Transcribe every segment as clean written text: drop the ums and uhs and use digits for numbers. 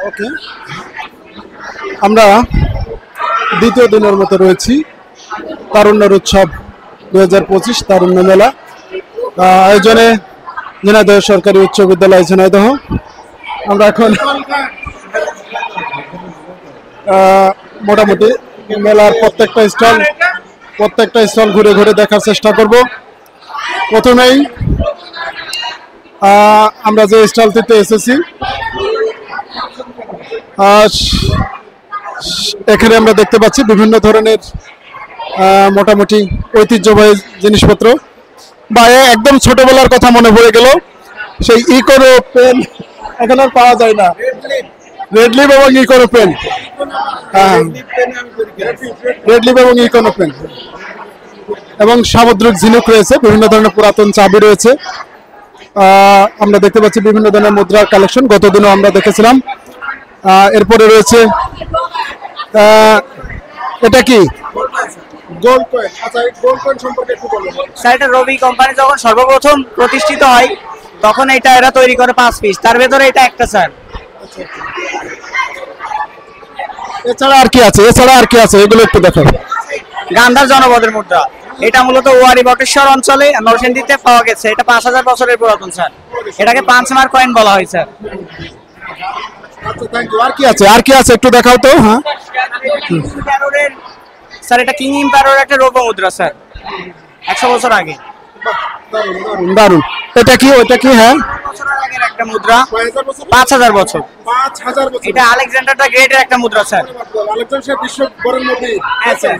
ওকে, আমরা দ্বিতীয় দিনের মতো রয়েছি তারুণ্যের উৎসব 2025 তারুণ্য মেলা আয়োজনে ঝিনাইদহ সরকারি উচ্চ বিদ্যালয় ঝিনাইদহ। আমরা এখন মোটামুটি মেলার প্রত্যেকটা স্টল ঘুরে ঘুরে দেখার চেষ্টা করব। প্রথমেই আমরা যে স্টলটিতে এসেছি এখানে আমরা দেখতে পাচ্ছি বিভিন্ন ধরনের মোটামুটি ঐতিহ্যবাহী জিনিসপত্র। বা একদম ছোটবেলার কথা মনে পড়ে গেল, সেই ইকোনো পেন এখন আর পাওয়া যায় না, রেড লিপ এবং ইকোনো পেন। হ্যাঁ, রেড লিপ এবং ইকোনো পেন এবং সামুদ্রিক ঝিনুক রয়েছে, বিভিন্ন ধরনের পুরাতন চাবি রয়েছে। আমরা দেখতে পাচ্ছি বিভিন্ন ধরনের মুদ্রার কালেকশন, গতদিনও আমরা দেখেছিলাম। এরপরে রয়েছে এটা কি গোল্ড কয়েন। আচ্ছা, এই গোল্ড কয়েন সম্পর্কে একটু বলুন স্যার। এটা রবি কোম্পানি যখন সর্বপ্রথম প্রতিষ্ঠিত হয় তখন এটা এরা তৈরি করে 5 পিস, তার ভেতরে এটা একটা স্যার। এছাড়া আর কি আছে এগুলো একটু দেখাও। গান্ধার জনপদের মুদ্রা, এটা মূলত ওয়ারি বটেশ্বর অঞ্চলে নরসিংদীতে পাওয়া গেছে। এটা 5000 বছরের পুরাতন স্যার। এটাকে পাঁচমার কয়েন বলা হয় স্যার। আচ্ছা, থ্যাংক ইউ। আর কি আছে একটু দেখাও তো। হ্যাঁ স্যার, এটা কিং এম্পায়ারের একটা রৌপ্য মুদ্রা স্যার, 100 বছর আগে। দারুন। এটা কি ওটা কি? হ্যাঁ, বছরের আগের একটা মুদ্রা, 5000 বছর। এটা আলেকজান্ডার দ্য গ্রেটের একটা মুদ্রা স্যার। হ্যাঁ স্যার।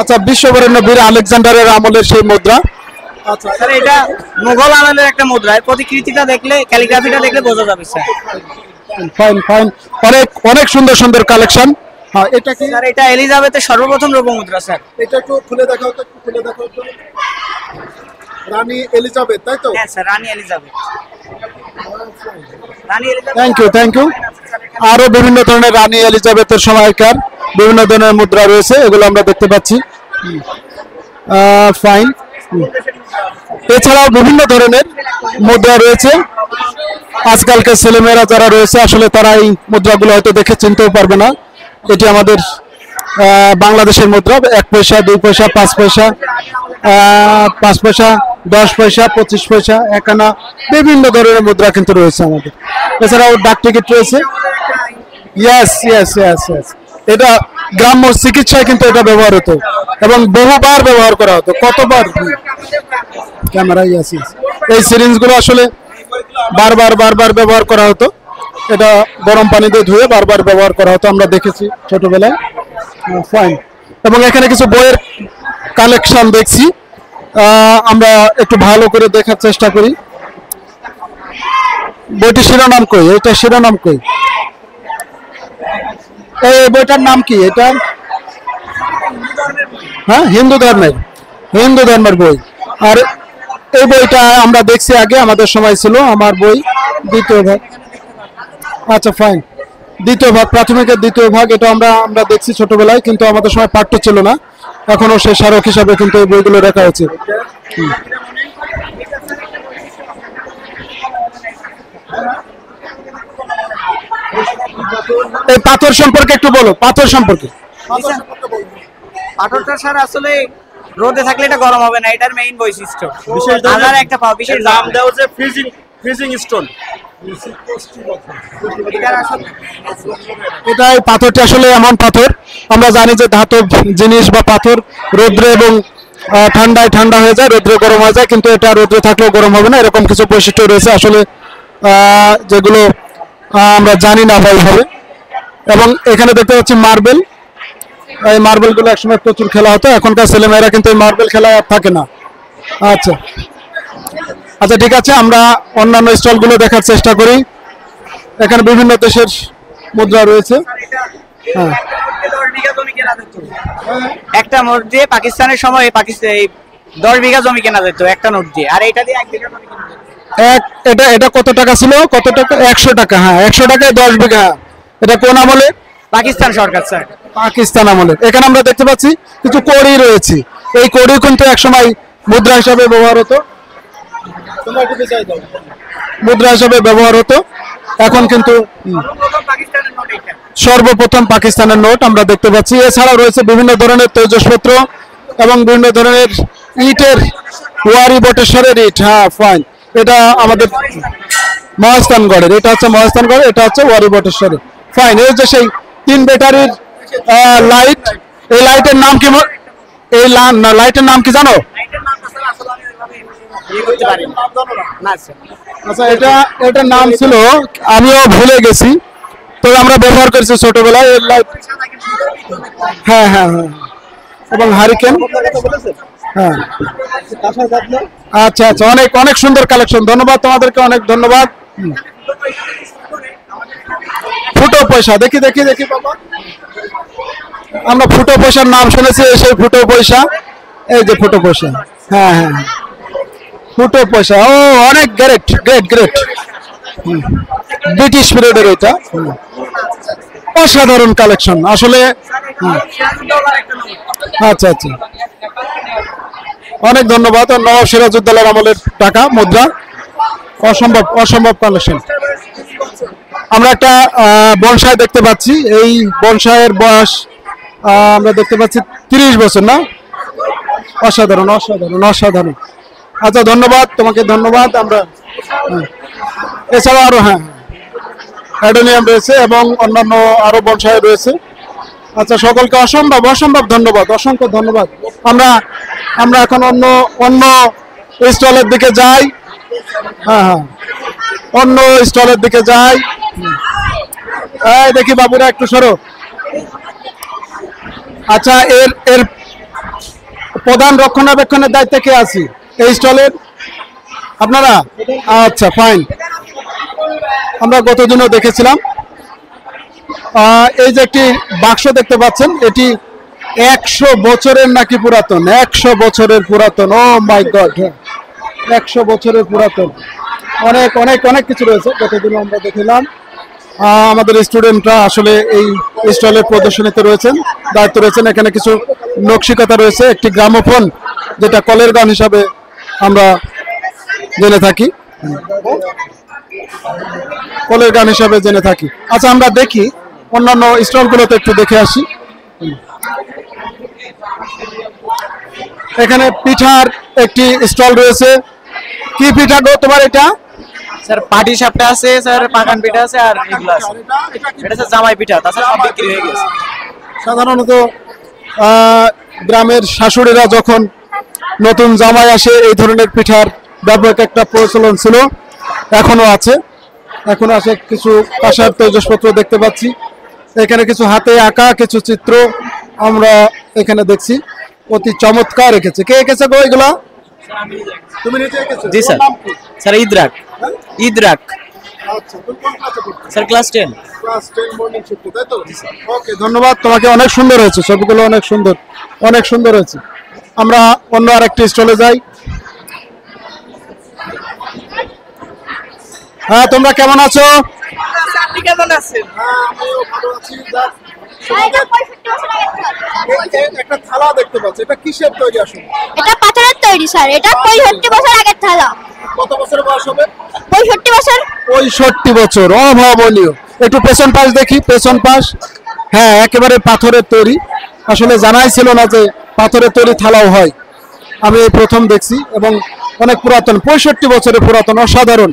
আচ্ছা, বিশ্ববরেণ্য বীর আলেকজান্ডারের আমলের সেই মুদ্রা। আচ্ছা স্যার, এটা মুঘল আমলের একটা মুদ্রা। প্রতিকৃতিটা দেখলে, ক্যালিগ্রাফিটা দেখলে বোঝা যাবে স্যার। ফাইন, অনেক সুন্দর কালেকশন। হ্যাঁ, এটা কি স্যার? এটা এলিজাবেথের সর্বপ্রথম রৌপ্য মুদ্রা স্যার। এটা একটু খুলে দেখাও তো। রানী এলিজাবেথ, তাই তো? হ্যাঁ স্যার, রানী এলিজাবেথ। Thank you. আরো বিভিন্ন ধরনের রানী এলিজাবেথের সময়কার বিভিন্ন ধরনের মুদ্রা রয়েছে, এগুলো আমরা দেখতে পাচ্ছি। ফাইন। এছাড়াও বিভিন্ন ধরনের মুদ্রা রয়েছে। আজকালকার ছেলেমেয়েরা যারা রয়েছে আসলে তারা এই মুদ্রাগুলো হয়তো দেখে চিনতেও পারবে না। এটি আমাদের বাংলাদেশের মুদ্রা। 1 পয়সা, 2 পয়সা, 5 পয়সা, 5 পয়সা, 10 পয়সা, 25 পয়সা, 1 আনা, বিভিন্ন ধরনের মুদ্রা কিন্তু রয়েছে আমাদের। এছাড়াও ডাক টিকিট রয়েছে। ইয়েস। এটা গ্রাম্য চিকিৎসায় কিন্তু এটা ব্যবহার হতো এবং বহুবার ব্যবহার করা হতো। কতবার ক্যামেরা। ইয়েস। এই সিরিঞ্জগুলো আসলে বারবার ব্যবহার করা হতো। এটা গরম পানি দিয়ে ধুয়ে বারবার ব্যবহার করা হতো, আমরা দেখেছি ছোটবেলায়। ফাইন। এবং এখানে কিছু বইয়ের কালেকশন দেখছি, আমরা একটু ভালো করে দেখার চেষ্টা করি। বইটির শিরোনাম কই? এটা শিরোনাম কই? এই বইটার নাম কি? এটা হ্যাঁ, হিন্দু ধর্মের বই। আর এই বইটা আমরা দেখছি আগে, আমাদের সময় ছিল। আমার বই দ্বিতীয় ভাগ। আচ্ছা, ফাইন। দ্বিতীয় ভাগ, প্রাথমিকের দ্বিতীয় ভাগ। এটা আমরা দেখছি ছোটবেলায়, কিন্তু আমাদের সময় পাঠ্য ছিল না। এখনো সে স্মারক হিসাবে কিন্তু এই বইগুলো রাখা হয়েছে। এই পাথর সম্পর্কে একটু বলো। পাথরটা স্যার আসলে রোদে থাকলে এটা গরম হবে না, এটার মেইন বৈশিষ্ট্য। একটা বিশেষ নাম দেওয়া হচ্ছে ফ্রিজিং স্টোন। এটাই পাথরটি আসলে এমন পাথর, আমরা জানি যে ধাতব জিনিস বা পাথর রোদ্রে এবং ঠান্ডা হয়ে যায়, রোদ্রে গরম হয়ে যায়, কিন্তু এটা রোদ্রে থাকলেও গরম হবে না। এরকম কিছু বৈশিষ্ট্য রয়েছে আসলে, যেগুলো আমরা জানি না ভালোভাবে। এবং এখানে দেখতে পাচ্ছি মার্বেল। এই মার্বেলগুলো একসময় প্রচুর খেলা হতো, এখনকার ছেলেমেয়েরা কিন্তু এই মার্বেল খেলায় আর থাকে না। আচ্ছা, ঠিক আছে, আমরা অন্যান্য স্টলগুলো দেখার চেষ্টা করি। এখানে বিভিন্ন দেশের মুদ্রা রয়েছে। হ্যাঁ, একটা নোট দিয়ে পাকিস্তানের সময় 10 বিঘা জমি কেনা যেত একটা নোট দিয়ে, আর এটা দিয়ে 1 বিঘা জমি কেনা যেত। এটা কত টাকা ছিল? 100 টাকা। হ্যাঁ, 100 টাকায় 10 বিঘা। এটা কোন আমলে? পাকিস্তান সরকার স্যার। পাকিস্তান আমলে। এখানে আমরা দেখতে পাচ্ছি কিছু কড়ি রয়েছে। এই কড়ি কিন্তু একসময় মুদ্রা হিসাবে ব্যবহার হতো। এখন কিন্তু পাকিস্তানের নোট এটা। সর্বপ্রথম পাকিস্তানের নোট আমরা দেখতে পাচ্ছি। এছাড়াও রয়েছে বিভিন্ন ধরনের তৈজসপত্র এবং বিভিন্ন ধরনের ইটের, ওয়ারি বটেশ্বরের ইট। হ্যাঁ, ফাইন। এটা আমাদের মহাস্থানগড়ের, এটা হচ্ছে মহাস্থানগড়, এটা হচ্ছে ওয়ারি বটেশ্বরের। ফাইন। এই যে সেই 3 ব্যাটারির লাইট, এই লাইটের নাম কি? এই লাইটের নাম কি জানো? লাইটের নামটা স্যার আসলে আমি ওইভাবে ইয়ে করতে পারি না। না স্যার। আচ্ছা, এটার নাম ছিল, আমিও ভুলে গেছি, তবে আমরা ব্যবহার করেছি ছোটবেলায় এই লাইট। হ্যাঁ হ্যাঁ হ্যাঁ, এবং হারিকেন। হ্যাঁ, আচ্ছা আচ্ছা, অনেক অনেক সুন্দর কালেকশন। ধন্যবাদ তোমাদেরকে, অনেক ধন্যবাদ। ফুটো পয়সা, দেখি দেখি দেখি বাবা, আমরা ফুটো পয়সার নাম শুনেছি, সেই ফুটো পয়সা, এই যে ফুটো পয়সা। হ্যাঁ হ্যাঁ, ফুটো পয়সা। ও, অনেক গ্রেট গ্রেট গ্রেট, ব্রিটিশ পিরিয়ডের এটা। অসাধারণ কালেকশন আসলে। আচ্ছা আচ্ছা, অনেক ধন্যবাদ। নবাব সিরাজউদ্দৌলার আমলের টাকা, মুদ্রা, অসম্ভব অসম্ভব কালেকশন। আমরা একটা বনসাই দেখতে পাচ্ছি। এই বনসাইয়ের বয়স আমরা দেখতে পাচ্ছি 30 বছর, না? অসাধারণ অসাধারণ অসাধারণ। আচ্ছা, ধন্যবাদ তোমাকে, ধন্যবাদ। আমরা এছাড়া আরো, হ্যাঁ, অ্যাডোনিয়াম রয়েছে এবং অন্যান্য আরো বনসাই রয়েছে। আচ্ছা, সকলকে অসম্ভব অসম্ভব ধন্যবাদ, অসংখ্য ধন্যবাদ। আমরা এখন অন্য স্টলের দিকে যাই। হ্যাঁ হ্যাঁ, অন্য স্টলের দিকে যাই। এই দেখি বাবুরা, একটু সরো। আচ্ছা, এর প্রধান রক্ষণাবেক্ষণের দায়িত্বে কে আছি এই স্টলের? আপনারা? আচ্ছা, ফাইন। আমরা গতদিনও দেখেছিলাম। এই যে একটি বাক্স দেখতে পাচ্ছেন, এটি 100 বছরের নাকি পুরাতন, 100 বছরের পুরাতন। ও মাই গড, 100 বছরের পুরাতন। অনেক অনেক অনেক কিছু রয়েছে, গতদিনও আমরা দেখলাম। আমাদের স্টুডেন্টরা আসলে এই স্টলের প্রদর্শনীতে রয়েছেন, দায়িত্ব রয়েছেন। এখানে কিছু নকশিকাতা রয়েছে, একটি গ্রামোফোন, যেটা কলের গান হিসাবে আমরা জেনে থাকি, কলের গান হিসাবে জেনে থাকি। আচ্ছা, আমরা দেখি অন্যান্য স্টলগুলোতে, একটু দেখে আসি। এখানে পিঠার একটি স্টল রয়েছে। কি পিঠা গো তোমার এটা? স্যার পাটি সাপটা আছে স্যার, পাকান পিঠা আছে, আর এগুলো আছে। এটা স্যার জামাই পিঠা, তাছাড়া সব বিক্রি হয়ে গেছে। সাধারণত গ্রামের শাশুড়িরা যখন নতুন জামাই আসে, এই ধরনের পিঠার ব্যাপক একটা প্রচলন ছিল, এখনো আছে। এখনো আছে। কিছু কাঁসার তৈজসপত্র দেখতে পাচ্ছি। এখানে কিছু হাতে আঁকা কিছু চিত্র আমরা এখানে দেখছি, অতি চমৎকার এঁকেছে। কে এঁকেছে গো এগুলা? তুমি নিজে এঁকেছো? জি স্যার। স্যার ইদ্রাক। ইদ্রাক আচ্ছা, তুমি কোন ক্লাসে পড়ছো? Sir class 10। Class 10 morning shift, তাই তো? ওকে, ধন্যবাদ তোমাকে, অনেক সুন্দর হয়েছে, সবগুলো অনেক সুন্দর, অনেক সুন্দর হয়েছে। আমরা অন্য আরেকটি স্টলে যাই। হ্যাঁ, তোমরা কেমন আছো? আপনি কেমন আছেন? হ্যাঁ, আমিও ভালো আছি। একটা থালা দেখতে পাচ্ছি, এটা কিসের তৈরি আসলে? এটা পাথরের তৈরি স্যার, এটা 65 বছর আগের থালা। কত বছরের বয়স হবে? 65 বছর। 65 বছর, অভাবনীয়। একটু পেছন পাশ দেখি, পেছন পাশ। হ্যাঁ, একেবারে পাথরের তৈরি। আসলে জানাই ছিল না যে পাথরের তৈরি থালাও হয়, আমি এই প্রথম দেখছি। এবং অনেক পুরাতন, 65 বছরের পুরাতন। অসাধারণ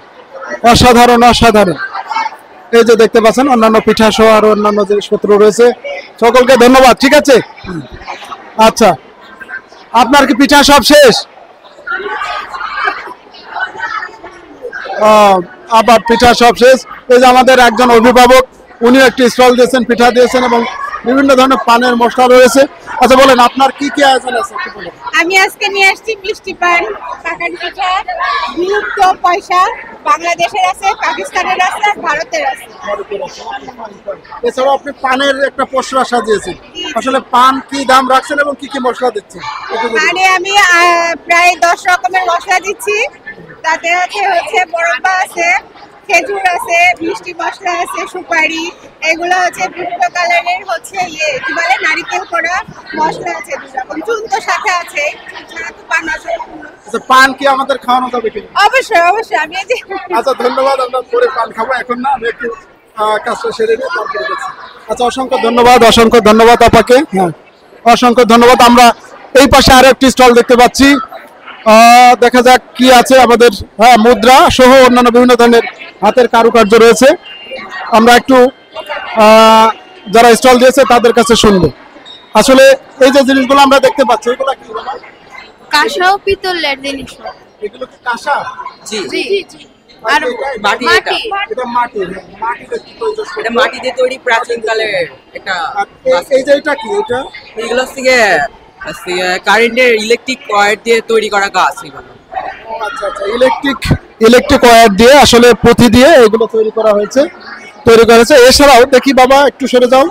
অসাধারণ অসাধারণ। এই যে দেখতে পাচ্ছেন, অন্যান্য পিঠা সহ আর অন্যান্য জিনিসপত্র রয়েছে। সকলকে ধন্যবাদ। ঠিক আছে, আচ্ছা, আপনার কি পিঠা সব শেষ? আবার পিঠা সব শেষ। এই যে আমাদের একজন অভিভাবক, উনি একটি স্টল দিয়েছেন, পিঠা দিয়েছেন এবং বিভিন্ন ধরনের পানের মশলা রয়েছে। আচ্ছা, বলেন আপনার কি কি আয়োজন আছে? আমি আজকে নিয়ে আসছি মিষ্টি পান, পাকান পিঠা, বিলুপ্ত পয়সা, বাংলাদেশের আছে, পাকিস্তানের আছে, আর ভারতের আছে। এছাড়াও আপনি পানের একটা পসরা সাজিয়েছেন। আসলে পান কি দাম রাখছেন এবং কি কি মশলা দিচ্ছেন? মানে আমি প্রায় 10 রকমের মশলা দিচ্ছি। তাতে হচ্ছে মোরব্বা আছে, খেজুর আছে, মিষ্টি মশলা আছে, সুপারি, এগুলো হচ্ছে বিভিন্ন কালারের হচ্ছে কি বলে নারিকেল করা মশলা আছে, 2 রকম। চুন তো সাথে আছে, চুন ছাড়া তো পান আসলে আচ্ছা, পান কি আমাদের খাওয়ানো যাবে কিনা? অবশ্যই অবশ্যই আমি এই যে আচ্ছা, ধন্যবাদ। আমরা পরে পান খাবো, এখন না, আমি একটু কাজটা সেরে নিয়ে তারপরে দেখছি। আচ্ছা, অসংখ্য ধন্যবাদ আপাকে। হ্যাঁ, অসংখ্য ধন্যবাদ। আমরা এই পাশে আরো একটি স্টল দেখতে পাচ্ছি। দেখা যাক কি আছে আমাদের। হ্যাঁ, মুদ্রা সহ অন্যান্য বিভিন্ন ধরনের হাতের কারুকার্য রয়েছে। আমরা একটু যারা স্টল দিয়েছে তাদের কাছে শুনবো। আসলে এই যে জিনিসগুলো আমরা দেখতে পাচ্ছি, এগুলো কি বাবা? কাঁসা ও পিতলের জিনিস। এগুলো কি কাঁসা? জি জি জি। আর মাটি এটা এটা মাটি। হ্যাঁ, মাটিতে কি তৈরি? এটা মাটি দিয়ে তৈরি প্রাচীন কালের একটা এই যে এটা কি? এটা এগুলো থেকে কারেন্টের ইলেকট্রিক ওয়্যার দিয়ে তৈরি করা গাছ এগুলো। আচ্ছা আচ্ছা, ইলেকট্রিক ওয়্যার দিয়ে আসলে পুঁতি দিয়ে এগুলো তৈরি করা হয়েছে। এছাড়াও দেখি বাবা, একটু সরে যাও।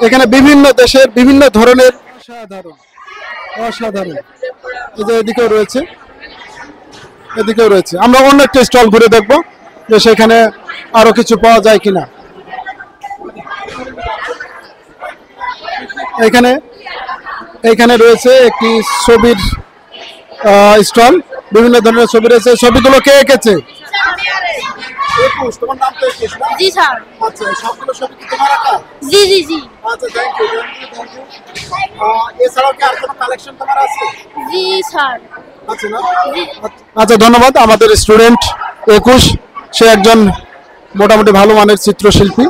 এখানে বিভিন্ন দেশের বিভিন্ন ধরনের অসাধারণ এই যে এদিকেও রয়েছে। আমরা অন্য একটা স্টল ঘুরে দেখবো যে সেখানে আরো কিছু পাওয়া যায় কিনা। এখানে রয়েছে একটি ছবির স্টল, বিভিন্ন ধরনের ছবি রয়েছে। ছবিগুলো কে এঁকেছে? তোমার নাম তো এঁকেছ না? জি স্যার। আচ্ছা, সবগুলো ছবি কি তোমার আঁকা? জি জি জি। আচ্ছা, থ্যাংক ইউ। এছাড়াও কি আর কোনো কালেকশন তোমার আছে? জি স্যার। আছে না? আচ্ছা, ধন্যবাদ। আমাদের স্টুডেন্ট 21, সে একজন মোটামুটি ভালো মানের চিত্রশিল্পী।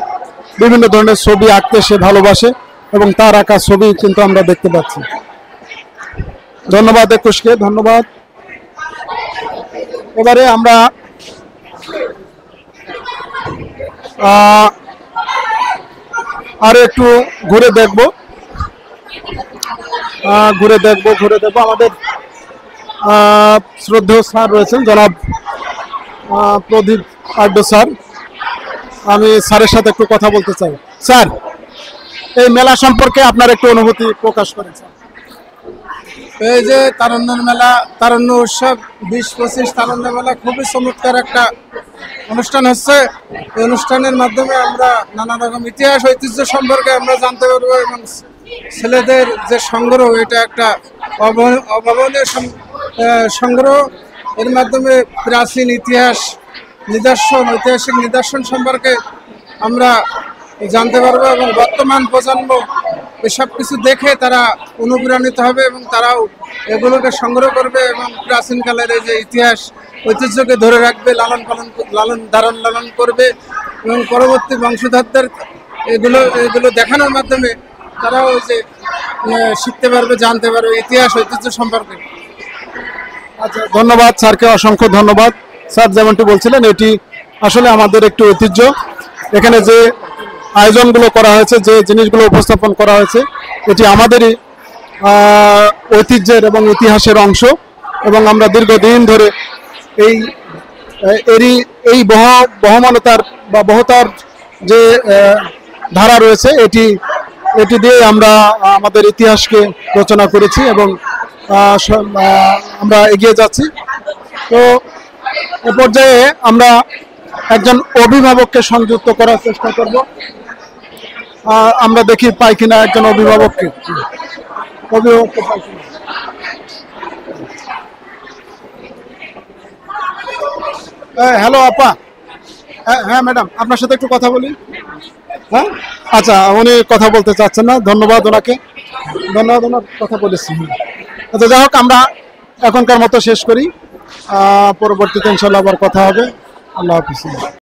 বিভিন্ন ধরনের ছবি আঁকতে সে ভালোবাসে এবং তার আঁকা ছবি কিন্তু আমরা দেখতে পাচ্ছি। ধন্যবাদ 21কে, ধন্যবাদ। এবারে আমরা আরো একটু ঘুরে দেখব। আমাদের শ্রদ্ধেয় স্যার রয়েছেন, জনাব প্রদীপ আড্ড স্যার। আমি স্যারের সাথে একটু কথা বলতে চাই। স্যার, এই মেলা সম্পর্কে আপনার একটু অনুভূতি প্রকাশ করেন। এই যে তারুণ্যের মেলা, তারুণ্য উৎসব 20-25 তারুণ্য মেলা খুবই চমৎকার একটা অনুষ্ঠান হচ্ছে। এই অনুষ্ঠানের মাধ্যমে আমরা নানা রকম ইতিহাস ঐতিহ্য সম্পর্কে আমরা জানতে পারবো এবং ছেলেদের যে সংগ্রহ, এটা একটা অভাবনীয় সংগ্রহ। এর মাধ্যমে প্রাচীন ঐতিহাসিক নিদর্শন সম্পর্কে আমরা জানতে পারবো এবং বর্তমান প্রজন্ম এসব কিছু দেখে তারা অনুপ্রাণিত হবে এবং তারাও এগুলোকে সংগ্রহ করবে এবং প্রাচীনকালের এই যে ইতিহাস ঐতিহ্যকে ধরে রাখবে, লালন করবে এবং পরবর্তী বংশধরদের এগুলো দেখানোর মাধ্যমে তারাও ওই যে শিখতে পারবে, জানতে পারবে ইতিহাস ঐতিহ্য সম্পর্কে। আচ্ছা, ধন্যবাদ স্যারকে, অসংখ্য ধন্যবাদ। স্যার যেমনটি বলছিলেন, এটি আসলে আমাদের একটি ঐতিহ্য। এখানে যে আয়োজনগুলো করা হয়েছে, যে জিনিসগুলো উপস্থাপন করা হয়েছে, এটি আমাদেরই ঐতিহ্যের এবং ইতিহাসের অংশ। এবং আমরা দীর্ঘদিন ধরে এই বহমানতার বা বহতার যে ধারা রয়েছে, এটি দিয়ে আমরা আমাদের ইতিহাসকে রচনা করেছি এবং আমরা এগিয়ে যাচ্ছি। তো এ পর্যায়ে আমরা একজন অভিভাবককে সংযুক্ত করার চেষ্টা করব। আমরা দেখি পাই কিনা একজন অভিভাবককে পাই কিনা। হ্যালো আপা। হ্যাঁ ম্যাডাম, আপনার সাথে একটু কথা বলি। হ্যাঁ, আচ্ছা, উনি কথা বলতে চাচ্ছেন না। ধন্যবাদ ওনাকে, ওনার কথা বলেছি। আচ্ছা, যাই হোক, আমরা এখনকার মতো শেষ করি। পরবর্তীতে ইনশাল্লাহ আবার কথা হবে। আল্লাহ হাফিজ।